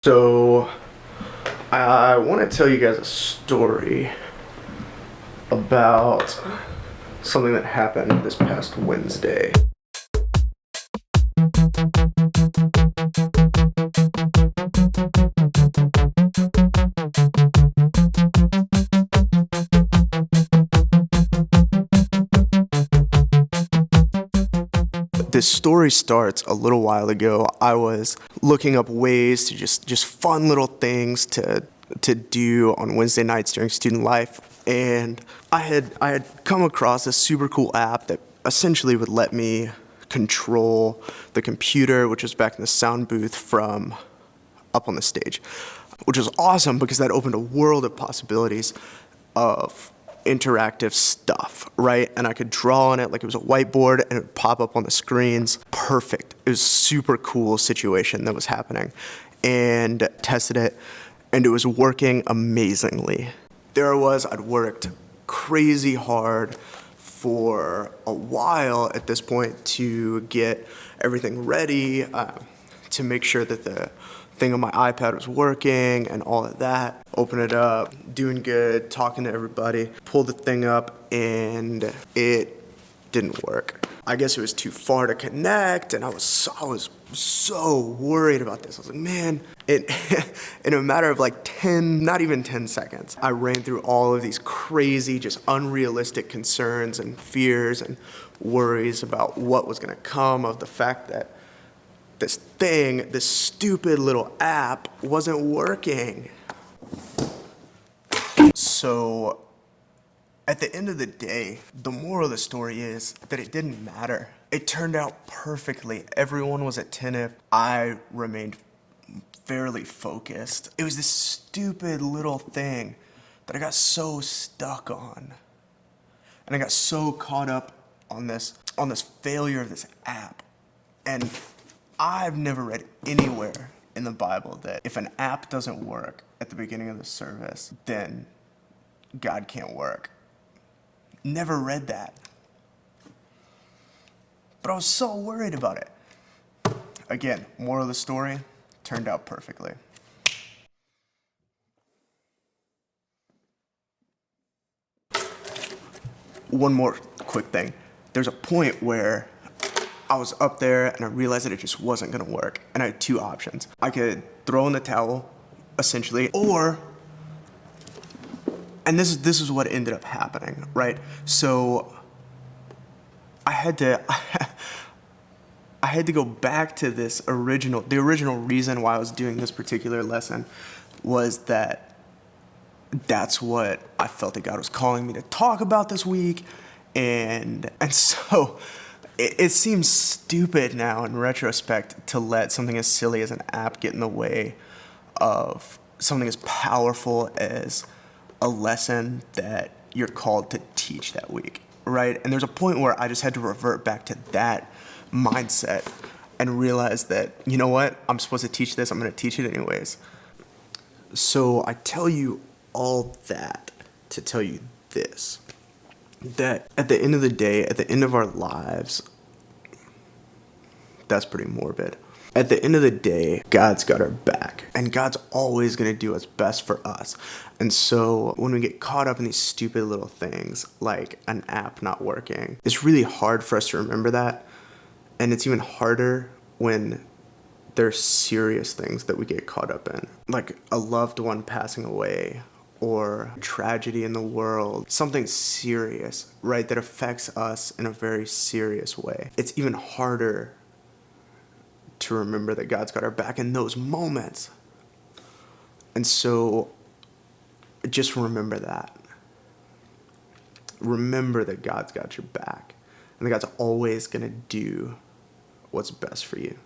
So, I want to tell you guys a story about something that happened this past Wednesday. This story starts a little while ago. I was looking up ways to just fun little things to do on Wednesday nights during student life, and I had come across a super cool app that essentially would let me control the computer, which was back in the sound booth, from up on the stage, which was awesome because that opened a world of possibilities of interactive stuff, right? And I could draw on it like it was a whiteboard and it would pop up on the screens. Perfect. It was a super cool situation that was happening, and tested it, and it was working amazingly. There I was, I'd worked crazy hard for a while at this point to get everything ready, to make sure that the thing on my iPad was working and all of that. Open it up, doing good, talking to everybody, pulled the thing up, and it didn't work. I guess it was too far to connect, and I was so worried about this. I was like, man, in a matter of like 10, not even 10 seconds, I ran through all of these crazy, just unrealistic concerns and fears and worries about what was gonna come of the fact that this stupid little app wasn't working. So at the end of the day, the moral of the story is that it didn't matter. It turned out perfectly. Everyone was attentive. I remained fairly focused. It was this stupid little thing that I got so stuck on. And I got so caught up on this failure of this app. And I've never read anywhere in the Bible that if an app doesn't work at the beginning of the service, then God can't work. Never read that. But I was so worried about it. Again, moral of the story, turned out perfectly. One more quick thing. There's a point where I was up there and I realized that it just wasn't gonna work. And I had two options. I could throw in the towel, essentially, or, and this is what ended up happening, right? So I had to go back to the original reason why I was doing this particular lesson was that's what I felt that God was calling me to talk about this week. And so it seems stupid now in retrospect to let something as silly as an app get in the way of something as powerful as a lesson that you're called to teach that week, right? And there's a point where I just had to revert back to that mindset and realize that, you know what, I'm supposed to teach this, I'm gonna teach it anyways. So I tell you all that to tell you this, that at the end of the day, at the end of our lives, that's pretty morbid. At the end of the day, God's got our back, and God's always gonna do what's best for us. And so when we get caught up in these stupid little things, like an app not working, it's really hard for us to remember that. And it's even harder when there's serious things that we get caught up in, like a loved one passing away, or tragedy in the world, something serious, right, that affects us in a very serious way. It's even harder to remember that God's got our back in those moments. And so just remember that. Remember that God's got your back, and that God's always gonna do what's best for you.